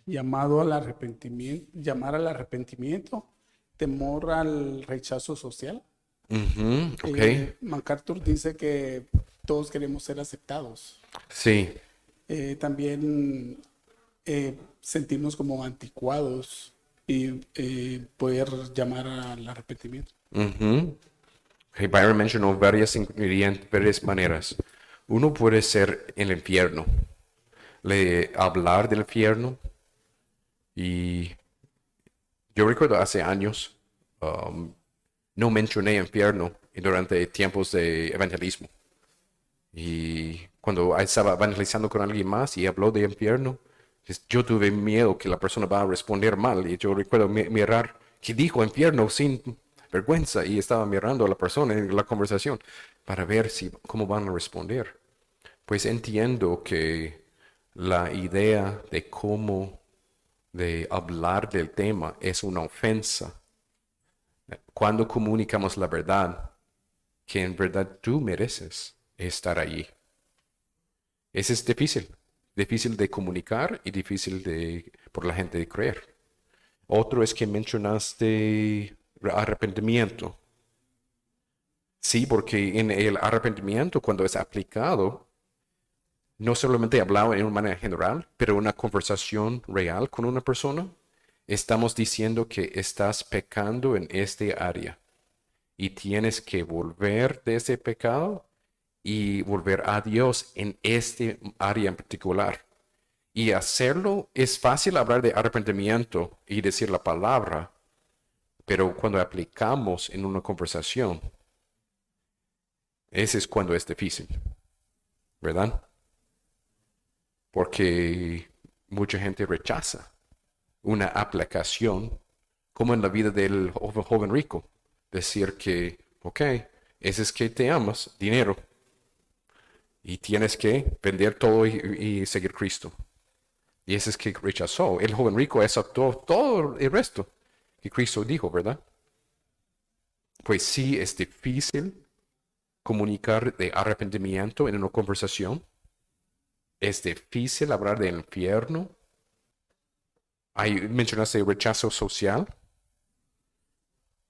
llamado al arrepentimiento, llamar al arrepentimiento, temor al rechazo social. Ok. MacArthur dice que todos queremos ser aceptados. Sí. También sentirnos como anticuados y poder llamar al arrepentimiento. Ujú. Ok, Byron mencionó varias ingredientes, varias maneras. Uno puede ser el infierno, hablar del infierno. Y yo recuerdo hace años, um, no mencioné infierno durante tiempos de evangelismo. Y cuando estaba evangelizando con alguien más y habló de infierno, yo tuve miedo que la persona va a responder mal. Y yo recuerdo mirar que dijo infierno sin vergüenza y estaba mirando a la persona en la conversación para ver cómo van a responder. Pues entiendo que la idea de hablar del tema es una ofensa. Cuando comunicamos la verdad, que en verdad tú mereces estar allí. Ese es difícil de comunicar y difícil por la gente de creer. Otro es que mencionaste arrepentimiento. Sí, porque en el arrepentimiento, cuando es aplicado, no solamente hablado en una manera general, pero una conversación real con una persona, estamos diciendo que estás pecando en este área y tienes que volver de ese pecado y volver a Dios en este área en particular. Y hacerlo es fácil hablar de arrepentimiento y decir la palabra, pero cuando aplicamos en una conversación, ese es cuando es difícil, ¿verdad? Porque mucha gente rechaza una aplicación, como en la vida del joven rico, decir que, ok, ese es que te amas, dinero, y tienes que vender todo y seguir Cristo. Y ese es que rechazó. El joven rico aceptó todo el resto que Cristo dijo, ¿verdad? Pues sí, es difícil comunicar de arrepentimiento en una conversación. Es difícil hablar del infierno. Ahí mencionaste rechazo social.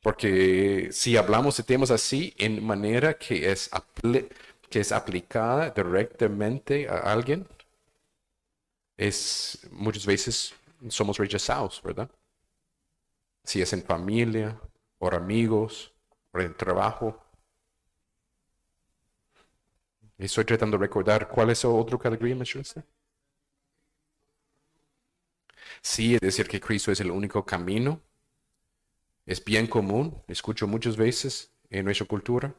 Porque si hablamos de temas así en manera que es aplicada directamente a alguien, muchas veces somos rechazados, ¿verdad? Si es en familia, o amigos, o en trabajo. Estoy tratando de recordar cuál es el otro categoría mencionaste. Sí, es decir que Cristo es el único camino. Es bien común, escucho muchas veces en nuestra cultura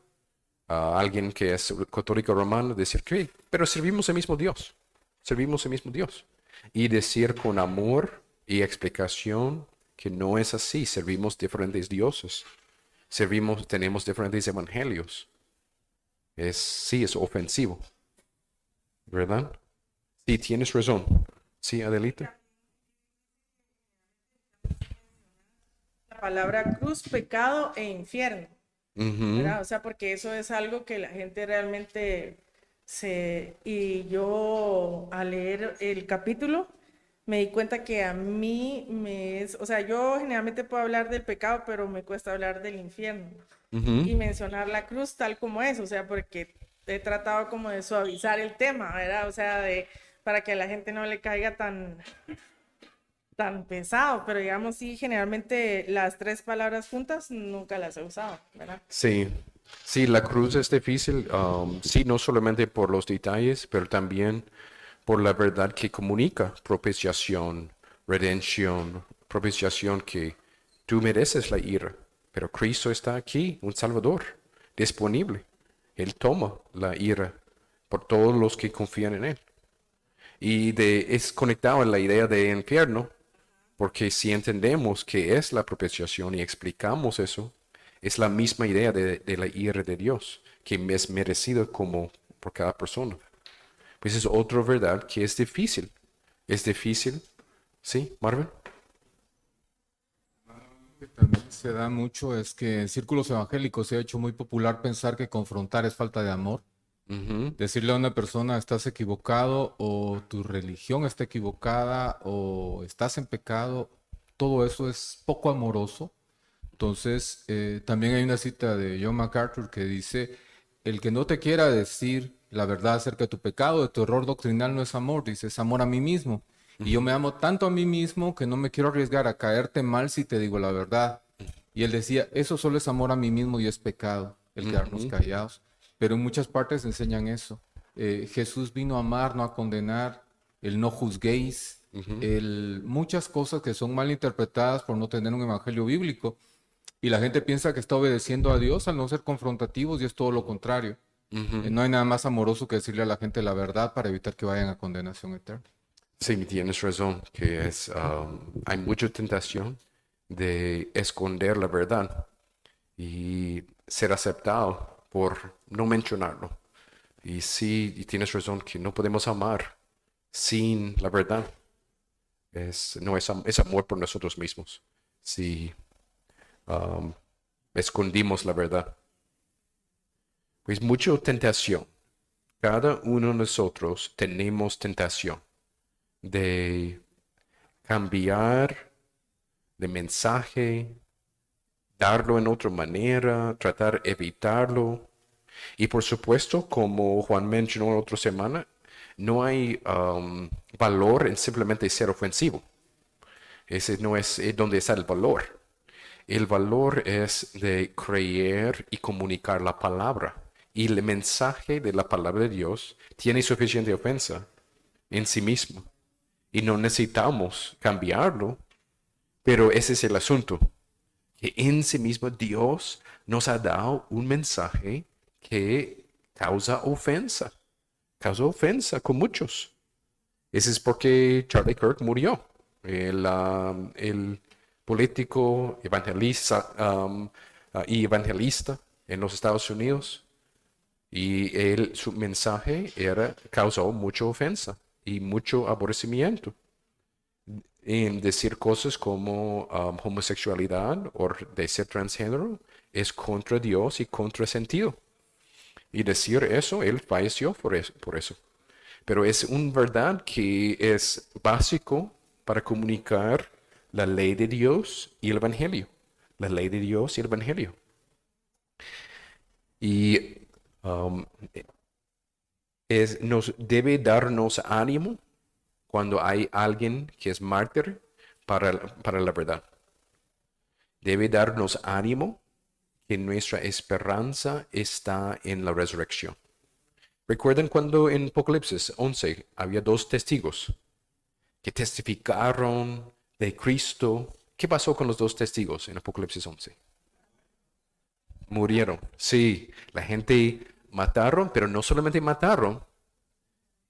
a alguien que es católico romano decir que, pero servimos al mismo Dios, servimos al mismo Dios. Y decir con amor y explicación que no es así, servimos diferentes dioses, tenemos diferentes evangelios. Sí, es ofensivo, ¿verdad? Sí, tienes razón. Sí, Adelita. La palabra cruz, pecado e infierno, Ujú. ¿verdad? O sea, porque eso es algo que la gente realmente se... Y yo al leer el capítulo me di cuenta que a mí me es... O sea, yo generalmente puedo hablar del pecado, pero me cuesta hablar del infierno Ujú. y mencionar la cruz tal como es, o sea, porque he tratado como de suavizar el tema, ¿verdad? O sea, para que a la gente no le caiga tan pesado, pero digamos, sí, generalmente las tres palabras juntas nunca las he usado, ¿verdad? Sí, sí, la cruz es difícil, sí, no solamente por los detalles, pero también por la verdad que comunica, propiciación, redención, propiciación que tú mereces la ira, pero Cristo está aquí, un Salvador, disponible. Él toma la ira por todos los que confían en Él. Es conectado a la idea de infierno, porque si entendemos qué es la propiciación y explicamos eso, es la misma idea de la ira de Dios, que es merecido como por cada persona. Pues es otra verdad que es difícil. Es difícil. ¿Sí, Marvin? Que también se da mucho es que en círculos evangélicos se ha hecho muy popular pensar que confrontar es falta de amor. Ujú, Decirle a una persona estás equivocado o tu religión está equivocada o estás en pecado, todo eso es poco amoroso. Entonces, también hay una cita de John MacArthur que dice, el que no te quiera decir la verdad acerca de tu pecado, de tu error doctrinal, no es amor, dice, es amor a mí mismo. Y yo me amo tanto a mí mismo que no me quiero arriesgar a caerte mal si te digo la verdad. Y él decía, eso solo es amor a mí mismo y es pecado, el quedarnos ujú, callados. Pero en muchas partes enseñan eso. Jesús vino a amar, no a condenar, el no juzguéis, ujú, muchas cosas que son mal interpretadas por no tener un evangelio bíblico. Y la gente piensa que está obedeciendo a Dios al no ser confrontativos y es todo lo contrario. ujú. No hay nada más amoroso que decirle a la gente la verdad para evitar que vayan a condenación eterna. Sí, tienes razón, que hay mucha tentación de esconder la verdad y ser aceptado por no mencionarlo. Y sí, y tienes razón que no podemos amar sin la verdad. No es, es amor por nosotros mismos. Si um, escondimos la verdad. Pues mucha tentación. Cada uno de nosotros tenemos tentación de cambiar de mensaje, darlo en otra manera, tratar de evitarlo. Y por supuesto, como Juan mencionó la otra semana, no hay valor en simplemente ser ofensivo. Ese no es donde está el valor. El valor es de creer y comunicar la palabra. Y el mensaje de la palabra de Dios tiene suficiente ofensa en sí mismo. Y no necesitamos cambiarlo. Pero ese es el asunto. Que en sí mismo Dios nos ha dado un mensaje que causa ofensa con muchos. Ese es porque Charlie Kirk murió, el político evangelista y evangelista en los Estados Unidos. Y su mensaje causó mucha ofensa y mucho aborrecimiento en decir cosas como homosexualidad o de ser transgénero es contra Dios y contra sentido. Y decir eso, él falleció por eso. Pero es una verdad que es básico para comunicar la ley de Dios y el Evangelio. La ley de Dios y el Evangelio. Y um, nos debe darnos ánimo cuando hay alguien que es mártir para la verdad. Debe darnos ánimo que nuestra esperanza está en la resurrección. ¿Recuerdan cuando en Apocalipsis 11 había dos testigos que testificaron de Cristo? ¿Qué pasó con los dos testigos en Apocalipsis 11? Murieron. Sí, la gente mataron, pero no solamente mataron,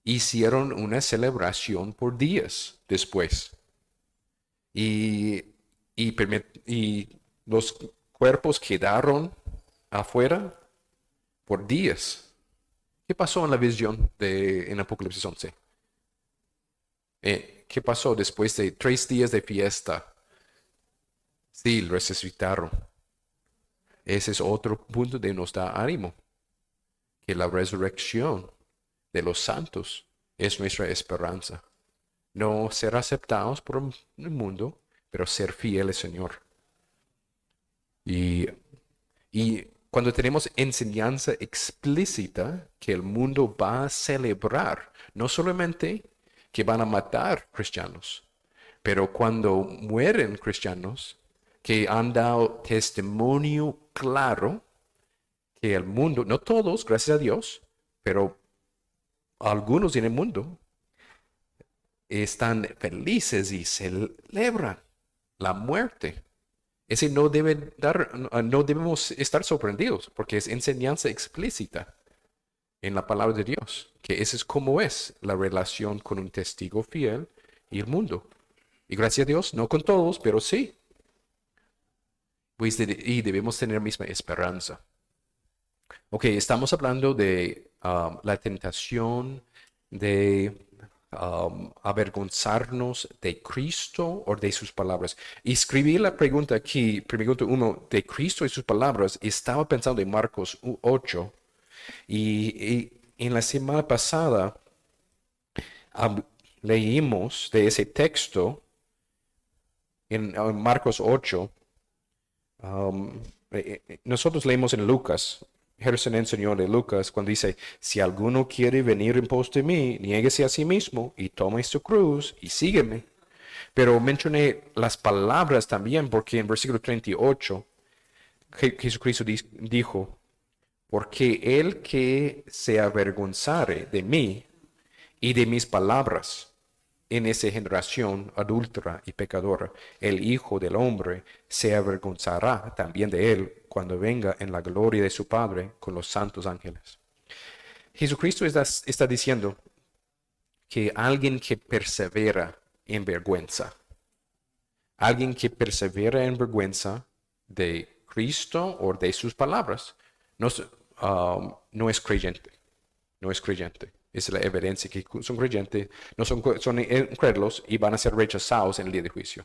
hicieron una celebración por días después. Y, y los cuerpos quedaron afuera por días. ¿Qué pasó en la visión en Apocalipsis 11? ¿Qué pasó después de 3 días de fiesta? Sí, resucitaron. Ese es otro punto de nos da ánimo, que la resurrección de los santos es nuestra esperanza. No ser aceptados por el mundo, pero ser fieles al Señor. Y, y cuando tenemos enseñanza explícita que el mundo va a celebrar, no solamente que van a matar cristianos, pero cuando mueren cristianos que han dado testimonio claro que el mundo, no todos, gracias a Dios, pero algunos en el mundo están felices y celebran la muerte. Ese no no debemos estar sorprendidos, porque es enseñanza explícita en la palabra de Dios, que ese es como es la relación con un testigo fiel y el mundo. Y gracias a Dios, no con todos, pero sí. Pues y debemos tener misma esperanza. Ok, estamos hablando de la tentación de avergonzarnos de Cristo o de sus palabras. Y escribí la pregunta aquí, pregunta 1, de Cristo y sus palabras. Estaba pensando en Marcos 8 y en la semana pasada leímos de ese texto en Marcos 8. Nosotros leímos en Lucas. Gerson enseñó de Lucas cuando dice, si alguno quiere venir en pos de mí, niéguese a sí mismo y tome su cruz y sígueme. Pero mencioné las palabras también porque en versículo 38 Jesucristo dijo, porque el que se avergonzare de mí y de mis palabras en esa generación adúltera y pecadora, el Hijo del Hombre se avergonzará también de él cuando venga en la gloria de su Padre con los santos ángeles. Jesucristo está diciendo que alguien que persevera en vergüenza, alguien que persevera en vergüenza de Cristo o de sus palabras, no es creyente, no es creyente. Es la evidencia que son creyentes, no son incrédulos y van a ser rechazados en el día de juicio.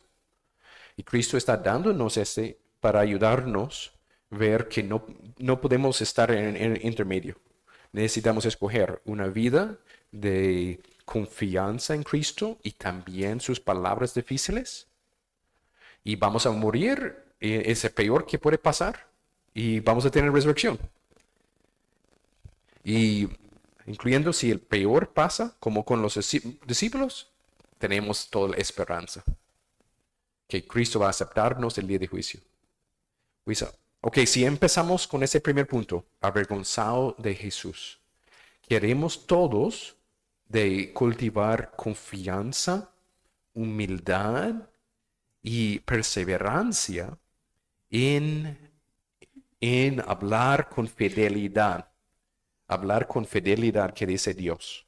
Y Cristo está dándonos para ayudarnos a ver que no podemos estar en intermedio. Necesitamos escoger una vida de confianza en Cristo y también sus palabras difíciles. Y vamos a morir, es el peor que puede pasar. Y vamos a tener resurrección. Y incluyendo si el peor pasa, como con los discípulos, tenemos toda la esperanza. Que Cristo va a aceptarnos el día de juicio. Ok, si empezamos con ese primer punto, avergonzado de Jesús, queremos todos de cultivar confianza, humildad y perseverancia en hablar con fidelidad. Hablar con fidelidad que dice Dios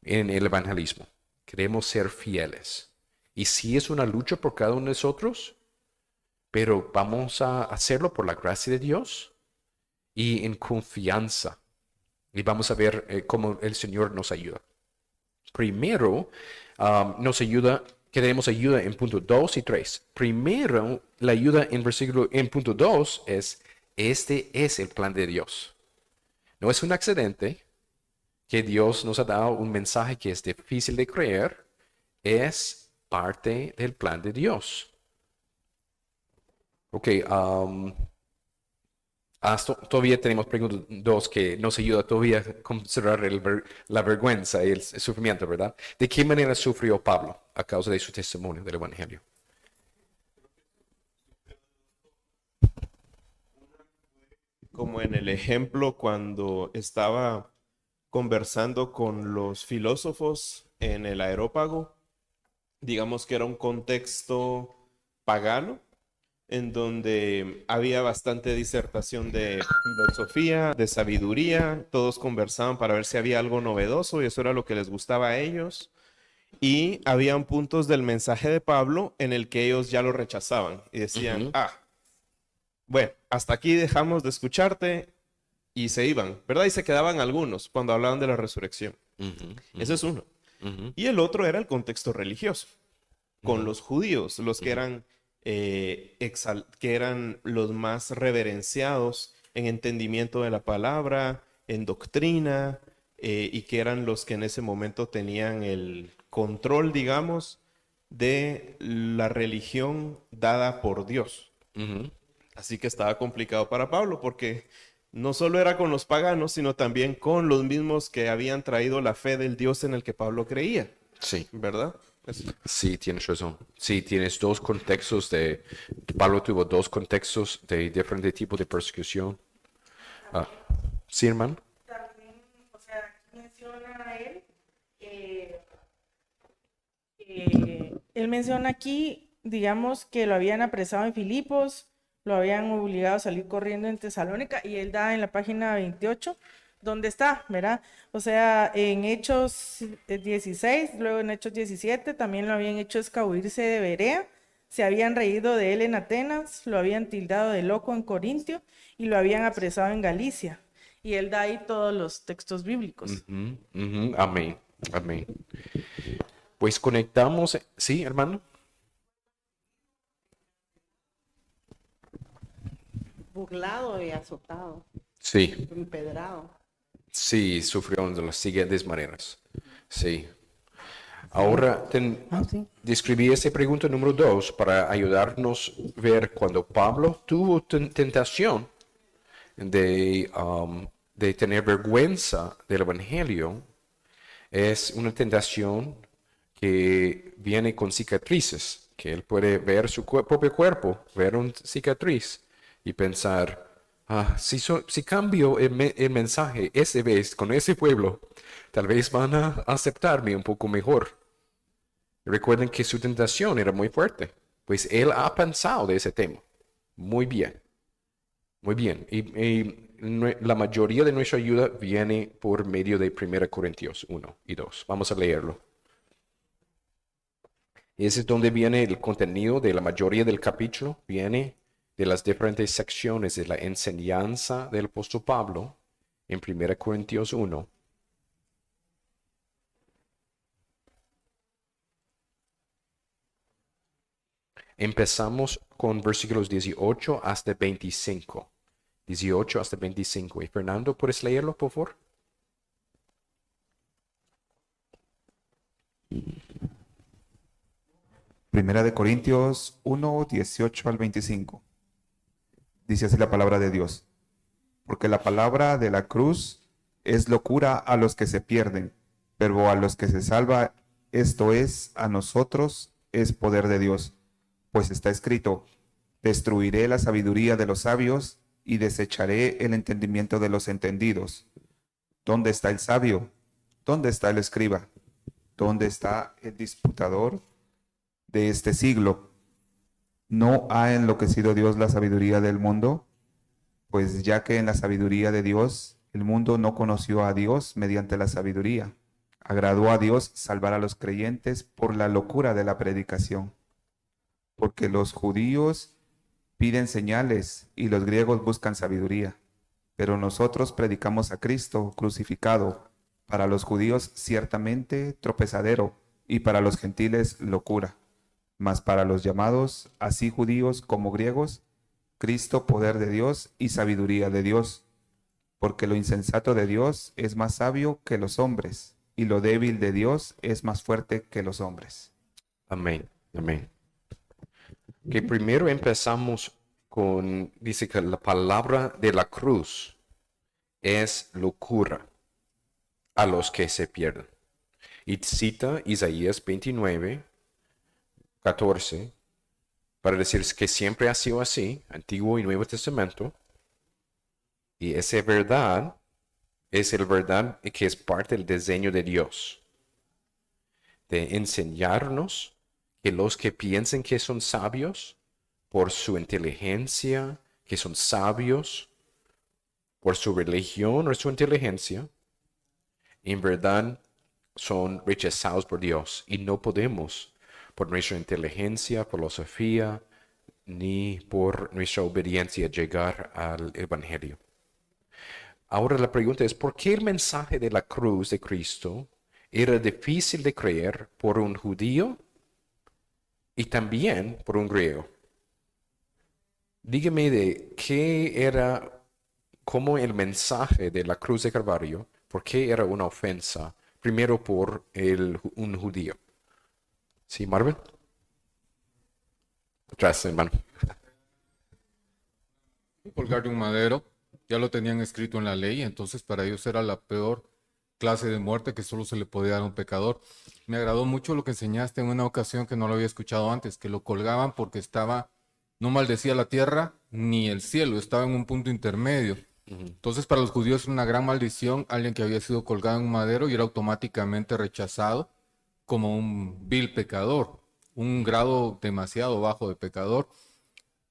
en el evangelismo. Queremos ser fieles. Y sí es una lucha por cada uno de nosotros, pero vamos a hacerlo por la gracia de Dios y en confianza. Y vamos a ver cómo el Señor nos ayuda. Primero, queremos ayuda en punto 2 y 3. Primero, la ayuda en punto 2 es, este es el plan de Dios. No es un accidente que Dios nos ha dado un mensaje que es difícil de creer, es parte del plan de Dios. Ok, todavía tenemos preguntas 2 que nos ayuda todavía a considerar la vergüenza y el sufrimiento, ¿verdad? ¿De qué manera sufrió Pablo a causa de su testimonio del Evangelio? Como en el ejemplo cuando estaba conversando con los filósofos en el Areópago, digamos que era un contexto pagano, en donde había bastante disertación de filosofía, de sabiduría, todos conversaban para ver si había algo novedoso y eso era lo que les gustaba a ellos. Y habían puntos del mensaje de Pablo en el que ellos ya lo rechazaban y decían, bueno, hasta aquí dejamos de escucharte y se iban, ¿verdad? Y se quedaban algunos cuando hablaban de la resurrección. Ese es uno. Y el otro era el contexto religioso, con los judíos, los que eran, que eran los más reverenciados en entendimiento de la palabra, en doctrina, y que eran los que en ese momento tenían el control, digamos, de la religión dada por Dios. Así que estaba complicado para Pablo porque no solo era con los paganos, sino también con los mismos que habían traído la fe del Dios en el que Pablo creía. Sí. ¿Verdad? Sí, tienes razón. Sí, tienes dos contextos Pablo tuvo dos contextos de diferente tipo de persecución. Sí, hermano. También, o sea, aquí menciona a él, él menciona aquí, digamos, que lo habían apresado en Filipos, lo habían obligado a salir corriendo en Tesalónica, y él da en la página 28 dónde está, ¿verdad? O sea, en Hechos 16, luego en Hechos 17, también lo habían hecho escabullirse de Berea, se habían reído de él en Atenas, lo habían tildado de loco en Corintio y lo habían apresado en Galicia. Y él da ahí todos los textos bíblicos. Amén, amén. Pues conectamos, ¿sí, hermano? Burlado y azotado, Sí, empedrado. Sí, sufrieron de las siguientes maneras. Sí. Ahora describí esta pregunta número 2 para ayudarnos a ver cuando Pablo tuvo tentación de tener vergüenza del Evangelio. Es una tentación que viene con cicatrices, que él puede ver su propio cuerpo, ver una cicatriz y pensar, si cambio el mensaje esa vez con ese pueblo, tal vez van a aceptarme un poco mejor. Recuerden que su tentación era muy fuerte, pues él ha pensado de ese tema. Muy bien, muy bien. Y la mayoría de nuestra ayuda viene por medio de 1 Corintios 1 y 2. Vamos a leerlo. Ese es donde viene el contenido de la mayoría del capítulo, viene de las diferentes secciones de la enseñanza del apóstol Pablo en 1 Corintios 1. Empezamos con versículos 18 hasta 25. 18 hasta 25. Y Fernando, ¿puedes leerlo, por favor? Primera de Corintios 1, 18 al 25. Dice así la palabra de Dios. Porque la palabra de la cruz es locura a los que se pierden, pero a los que se salva, esto es, a nosotros, es poder de Dios. Pues está escrito, destruiré la sabiduría de los sabios y desecharé el entendimiento de los entendidos. ¿Dónde está el sabio? ¿Dónde está el escriba? ¿Dónde está el disputador de este siglo? ¿No ha enloquecido Dios la sabiduría del mundo? Pues ya que en la sabiduría de Dios, el mundo no conoció a Dios mediante la sabiduría. Agradó a Dios salvar a los creyentes por la locura de la predicación. Porque los judíos piden señales y los griegos buscan sabiduría. Pero nosotros predicamos a Cristo crucificado, para los judíos ciertamente tropezadero y para los gentiles locura. Mas para los llamados, así judíos como griegos, Cristo poder de Dios y sabiduría de Dios. Porque lo insensato de Dios es más sabio que los hombres, y lo débil de Dios es más fuerte que los hombres. Amén, amén. Que primero empezamos con, dice que la palabra de la cruz es locura a los que se pierden. Y cita Isaías 29, 14, para decir que siempre ha sido así, Antiguo y Nuevo Testamento. Y esa verdad es el verdad que es parte del diseño de Dios, de enseñarnos que los que piensen que son sabios por su inteligencia, que son sabios por su religión o su inteligencia, en verdad son rechazados por Dios y no podemos por nuestra inteligencia, filosofía, ni por nuestra obediencia llegar al Evangelio. Ahora la pregunta es, ¿por qué el mensaje de la cruz de Cristo era difícil de creer por un judío y también por un griego? Dígame de qué era, cómo el mensaje de la cruz de Calvario, por qué era una ofensa, primero por un judío. ¿Sí, Marvin? Gracias, hermano. Colgar de un madero, ya lo tenían escrito en la ley, entonces para ellos era la peor clase de muerte que solo se le podía dar a un pecador. Me agradó mucho lo que enseñaste en una ocasión que no lo había escuchado antes, que lo colgaban porque no maldecía la tierra ni el cielo, estaba en un punto intermedio. Entonces para los judíos era una gran maldición alguien que había sido colgado en un madero y era automáticamente rechazado como un vil pecador, un grado demasiado bajo de pecador.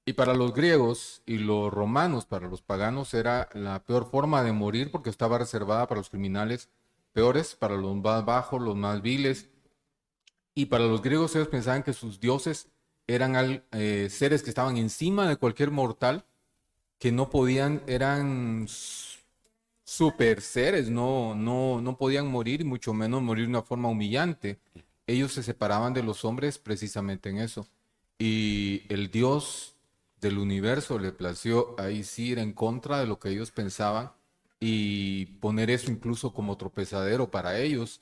Y para los griegos y los romanos, para los paganos, era la peor forma de morir porque estaba reservada para los criminales peores, para los más bajos, los más viles. Y para los griegos ellos pensaban que sus dioses eran seres que estaban encima de cualquier mortal, que no podían, eran super seres, no podían morir y mucho menos morir de una forma humillante. Ellos se separaban de los hombres precisamente en eso. Y el Dios del universo le plació ahí sí ir en contra de lo que ellos pensaban y poner eso incluso como tropezadero para ellos,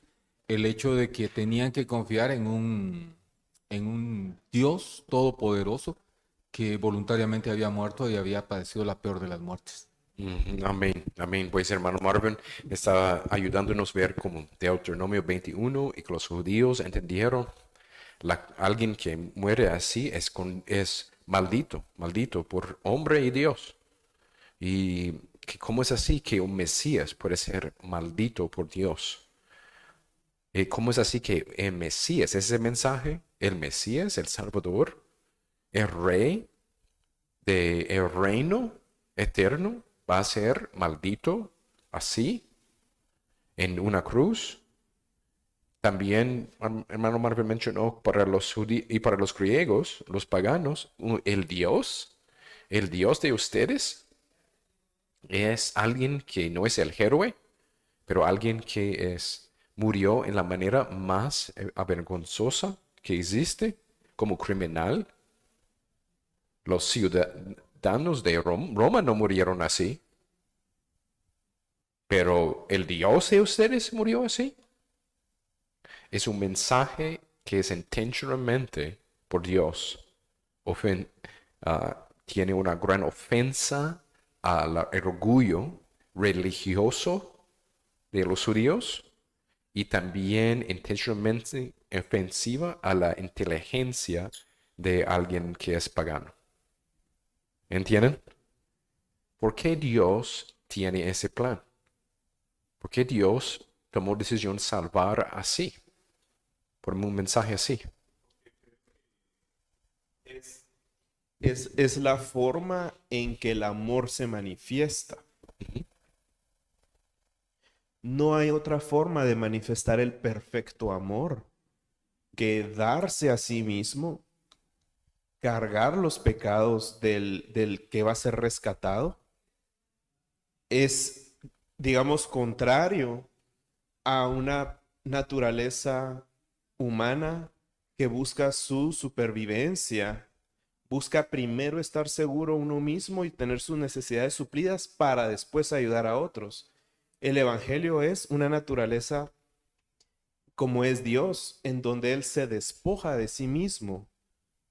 el hecho de que tenían que confiar en un Dios todopoderoso que voluntariamente había muerto y había padecido la peor de las muertes. Amén, amén. Pues hermano Marvin estaba ayudándonos a ver como Deuteronomio 21 y que los judíos entendieron alguien que muere así es maldito, maldito por hombre y Dios. Y que cómo es así que un Mesías puede ser maldito por Dios. ¿Cómo es así que el Mesías, ese mensaje, el Mesías, el Salvador, el Rey del reino eterno, va a ser maldito así en una cruz? También, hermano Marvin mencionó para los judíos y para los griegos, los paganos, el Dios de ustedes es alguien que no es el héroe, pero alguien que murió en la manera más avergonzosa que existe, como criminal. Los ciudadanos de Roma no murieron así, pero el Dios de ustedes murió así. Es un mensaje que es intencionalmente por Dios. Tiene una gran ofensa al orgullo religioso de los judíos y también intencionalmente ofensiva a la inteligencia de alguien que es pagano. ¿Entienden? ¿Por qué Dios tiene ese plan? ¿Por qué Dios tomó decisión de salvar así? Por un mensaje así. Es la forma en que el amor se manifiesta. No hay otra forma de manifestar el perfecto amor que darse a sí mismo, cargar los pecados del que va a ser rescatado. Es, digamos, contrario a una naturaleza humana que busca su supervivencia, busca primero estar seguro uno mismo y tener sus necesidades suplidas para después ayudar a otros. El Evangelio es una naturaleza como es Dios, en donde Él se despoja de sí mismo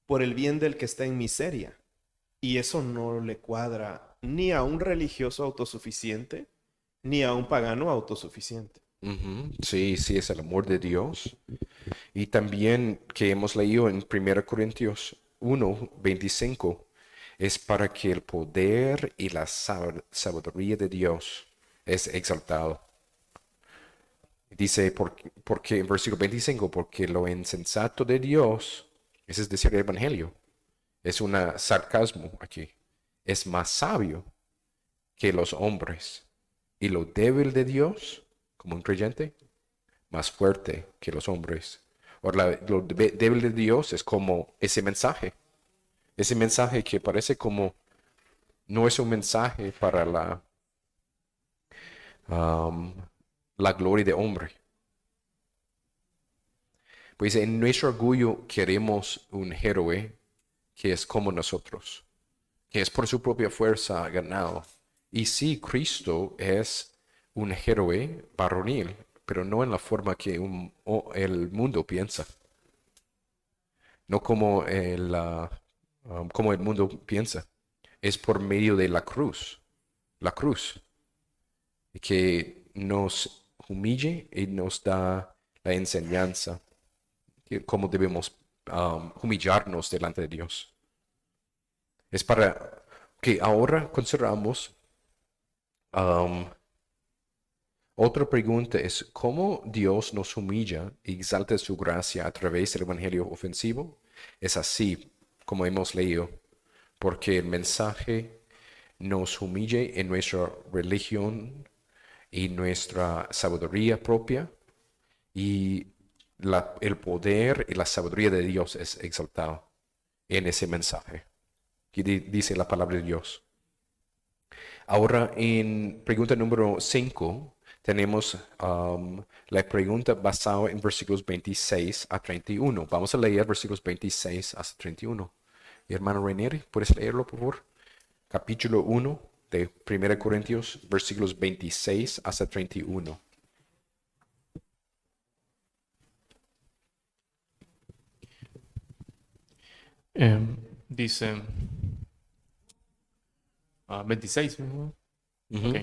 por el bien del que está en miseria. Y eso no le cuadra ni a un religioso autosuficiente, ni a un pagano autosuficiente. Sí, sí, es el amor de Dios. Y también que hemos leído en 1 Corintios 1:25, es para que el poder y la sabiduría de Dios es exaltado. Dice, porque en versículo 25, porque lo insensato de Dios, ese es decir, el Evangelio, es un sarcasmo aquí, es más sabio que los hombres. Y lo débil de Dios, como un creyente, más fuerte que los hombres. O lo débil de Dios es como ese mensaje que parece como, no es un mensaje para la gloria de hombre. Pues en nuestro orgullo queremos un héroe que es como nosotros, que es por su propia fuerza ganado. Y sí, Cristo es un héroe varonil, pero no en la forma que el mundo piensa. No como como el mundo piensa. Es por medio de la cruz. La cruz. Que nos humille y nos da la enseñanza. Cómo debemos humillarnos delante de Dios. Es para que ahora consideramos otra pregunta es cómo Dios nos humilla y exalta su gracia a través del evangelio ofensivo. Es así como hemos leído, porque el mensaje nos humille en nuestra religión y nuestra sabiduría propia, y el poder y la sabiduría de Dios es exaltado en ese mensaje que dice la palabra de Dios. Ahora en pregunta número 5 tenemos la pregunta basada en versículos 26 a 31. Vamos a leer versículos 26 hasta 31. Y hermano Renieri, ¿puedes leerlo por favor? Capítulo 1, de 1 Corintios, versículos 26 hasta 31. Dice 26. ¿No? Ujú. Ok.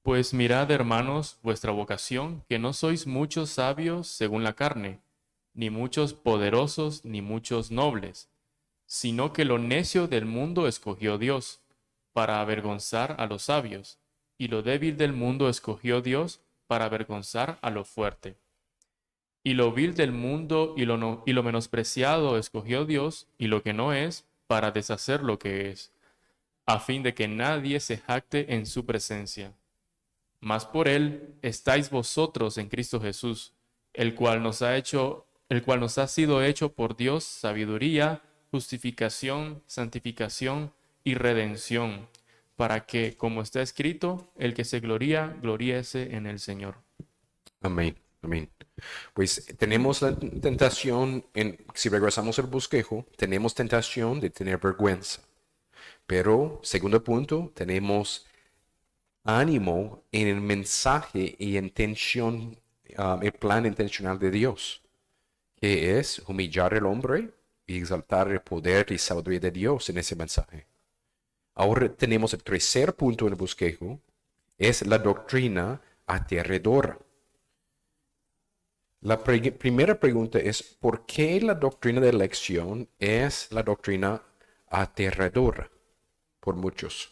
Pues mirad, hermanos, vuestra vocación, que no sois muchos sabios según la carne, ni muchos poderosos, ni muchos nobles, sino que lo necio del mundo escogió Dios, para avergonzar a los sabios, y lo débil del mundo escogió Dios, para avergonzar a lo fuerte. Y lo vil del mundo y lo menospreciado escogió Dios, y lo que no es, para deshacer lo que es, a fin de que nadie se jacte en su presencia. Mas por él estáis vosotros en Cristo Jesús, el cual nos ha sido hecho por Dios sabiduría, justificación, santificación y redención, para que, como está escrito, el que se gloría, gloríese en el Señor. Amén, amén. Pues tenemos la tentación, si regresamos al bosquejo, tenemos tentación de tener vergüenza. Pero, segundo punto, tenemos ánimo en el mensaje y intención, el plan intencional de Dios, que es humillar al hombre y exaltar el poder y sabiduría de Dios en ese mensaje. Ahora tenemos el tercer punto en el bosquejo, es la doctrina aterradora. La primera pregunta es, ¿por qué la doctrina de elección es la doctrina aterradora por muchos?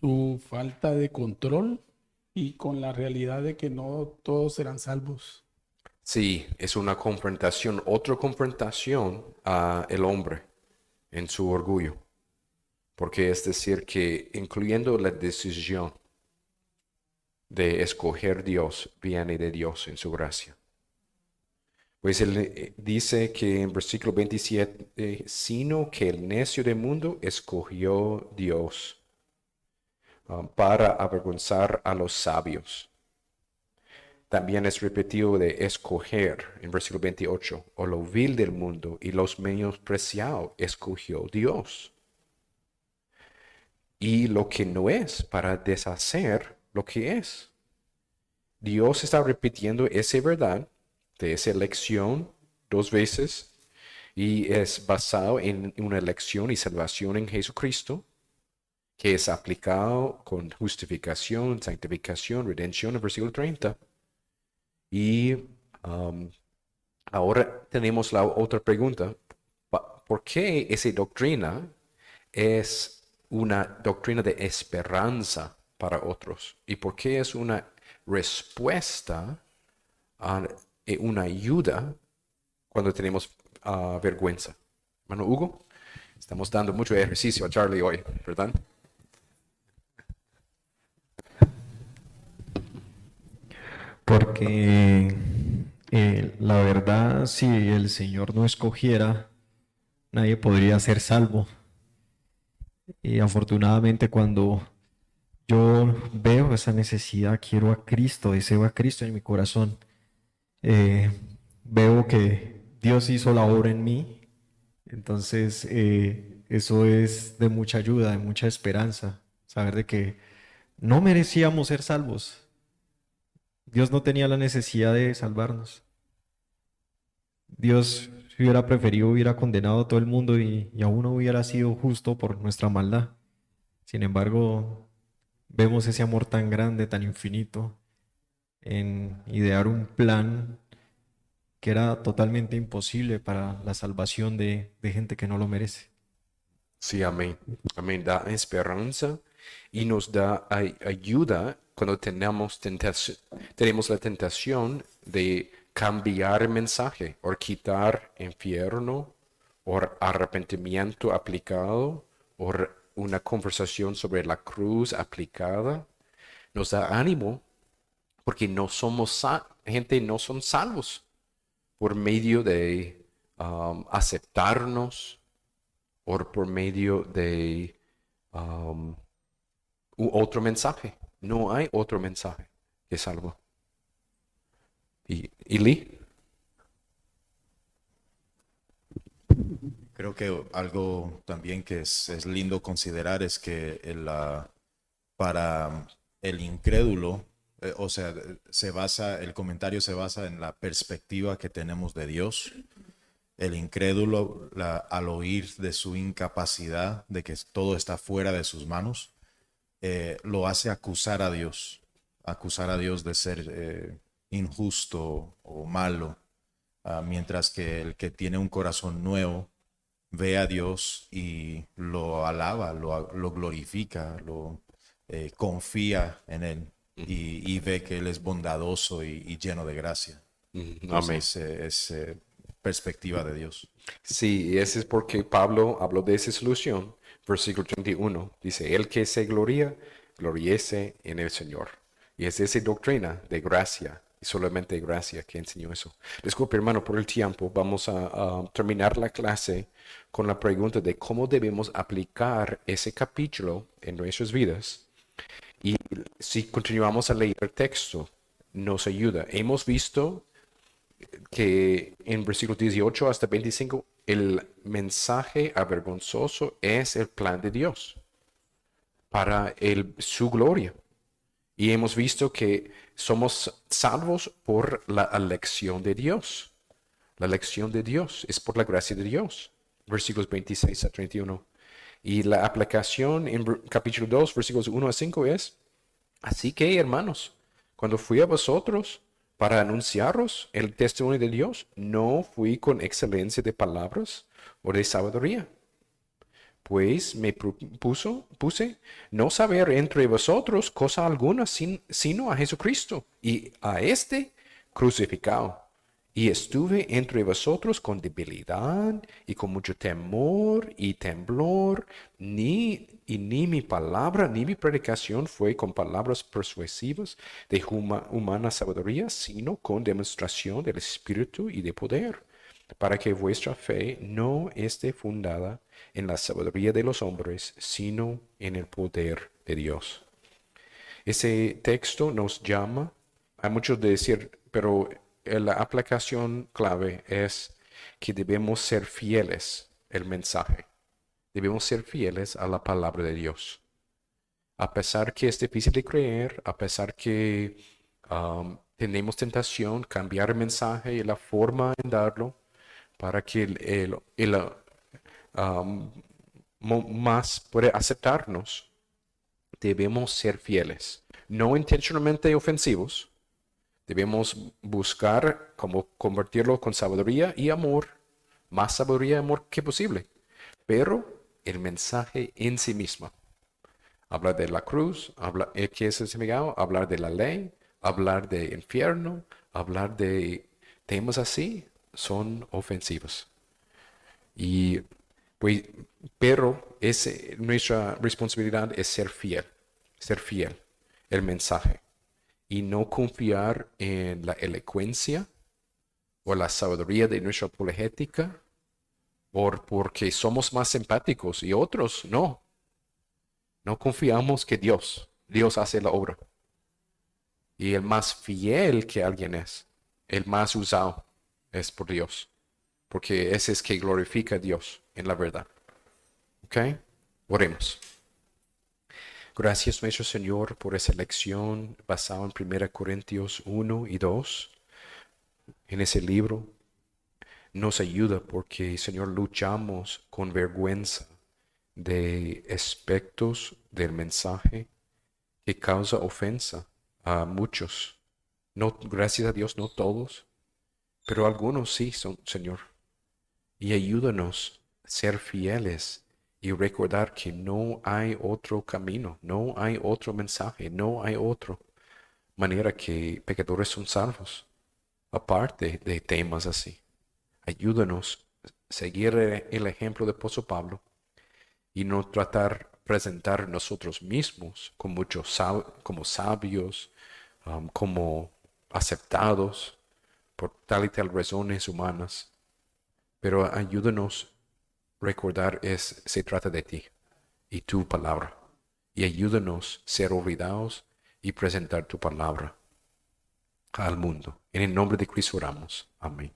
Su falta de control y con la realidad de que no todos serán salvos. Sí, es una confrontación, otra confrontación a el hombre en su orgullo. Porque es decir que incluyendo la decisión de escoger Dios, viene de Dios en su gracia. Pues él dice que en versículo 27, sino que el necio del mundo escogió Dios para avergonzar a los sabios. También es repetido de escoger en versículo 28, o lo vil del mundo y los menospreciados escogió Dios. Y lo que no es para deshacer lo que es. Dios está repitiendo esa verdad de esa elección 2 veces y es basado en una elección y salvación en Jesucristo que es aplicado con justificación, santificación, redención en versículo 30. Y ahora tenemos la otra pregunta. ¿Por qué esa doctrina es una doctrina de esperanza para otros? ¿Y por qué es una respuesta una ayuda cuando tenemos vergüenza? Hermano Hugo, estamos dando mucho ejercicio a Charlie hoy, ¿verdad? Porque la verdad, si el Señor no escogiera, nadie podría ser salvo. Y afortunadamente cuando yo veo esa necesidad, quiero a Cristo, deseo a Cristo en mi corazón, veo que Dios hizo la obra en mí. Entonces eso es de mucha ayuda, de mucha esperanza, saber de que no merecíamos ser salvos. Dios no tenía la necesidad de salvarnos. Dios, si hubiera preferido, hubiera condenado a todo el mundo y aún no hubiera sido justo por nuestra maldad. Sin embargo, vemos ese amor tan grande, tan infinito, en idear un plan que era totalmente imposible para la salvación de gente que no lo merece. Sí, amén. Amén. Da esperanza y nos da ayuda cuando tenemos la tentación de cambiar el mensaje o quitar infierno o arrepentimiento aplicado o una conversación sobre la cruz aplicada. Nos da ánimo porque no somos gente no son salvos por medio de aceptarnos o por medio de otro mensaje. No hay otro mensaje que salva. Y Lee. Creo que algo también que es lindo considerar es que para el incrédulo, o sea, el comentario se basa en la perspectiva que tenemos de Dios. El incrédulo, al oír de su incapacidad, de que todo está fuera de sus manos, lo hace acusar a Dios de ser injusto o malo, mientras que el que tiene un corazón nuevo ve a Dios y lo alaba, lo glorifica, confía en Él y ve que Él es bondadoso y lleno de gracia. Amén. Entonces, es perspectiva de Dios. Sí, y ese es porque Pablo habló de esa solución. Versículo 31 dice, el que se gloría, gloríese en el Señor. Y es esa doctrina de gracia, y solamente gracia que enseñó eso. Disculpe, hermano, por el tiempo. Vamos a terminar la clase con la pregunta de cómo debemos aplicar ese capítulo en nuestras vidas. Y si continuamos a leer el texto, nos ayuda. Hemos visto que en versículos 18 hasta 25, el mensaje avergonzoso es el plan de Dios para su gloria. Y hemos visto que somos salvos por la elección de Dios. La elección de Dios es por la gracia de Dios. Versículos 26 a 31. Y la aplicación en capítulo 2, versículos 1 a 5 es, así que, hermanos, cuando fui a vosotros para anunciaros el testimonio de Dios, no fui con excelencia de palabras o de sabiduría, pues me puse no saber entre vosotros cosa alguna sino a Jesucristo y a este crucificado. Y estuve entre vosotros con debilidad y con mucho temor y temblor, ni mi palabra ni mi predicación fue con palabras persuasivas de humana sabiduría, sino con demostración del Espíritu y de poder, para que vuestra fe no esté fundada en la sabiduría de los hombres, sino en el poder de Dios. Ese texto nos llama, hay mucho de decir, pero la aplicación clave es que debemos ser fieles al mensaje. Debemos ser fieles a la palabra de Dios. A pesar que es difícil de creer, a pesar que tenemos tentación, cambiar el mensaje y la forma en darlo para que más pueda aceptarnos, debemos ser fieles. No intencionalmente ofensivos. Debemos buscar cómo convertirlo con sabiduría y amor, más sabiduría y amor que posible. Pero el mensaje en sí mismo, hablar de la cruz, que es el significado, hablar de la ley, hablar de infierno, hablar de temas así, son ofensivos. Pero nuestra responsabilidad es ser fiel el mensaje. Y no confiar en la elocuencia o la sabiduría de nuestra apologética, porque somos más empáticos y otros no. No confiamos que Dios hace la obra. Y el más fiel que alguien es, el más usado es por Dios. Porque ese es que glorifica a Dios en la verdad. ¿Ok? Oremos. Gracias, nuestro Señor, por esa lección basada en 1 Corintios 1 y 2. En ese libro nos ayuda porque, Señor, luchamos con vergüenza de aspectos del mensaje que causa ofensa a muchos. No, gracias a Dios, no todos, pero algunos sí son, Señor. Y ayúdanos a ser fieles y recordar que no hay otro camino, no hay otro mensaje, no hay otra manera que pecadores son salvos, aparte de temas así. Ayúdanos a seguir el ejemplo de apóstol Pablo y no tratar de presentar nosotros mismos como sabios, como aceptados por tal y tal razones humanas, pero ayúdanos recordar se trata de ti y tu palabra. Y ayúdanos a ser olvidados y presentar tu palabra. al mundo. En el nombre de Cristo oramos. Amén.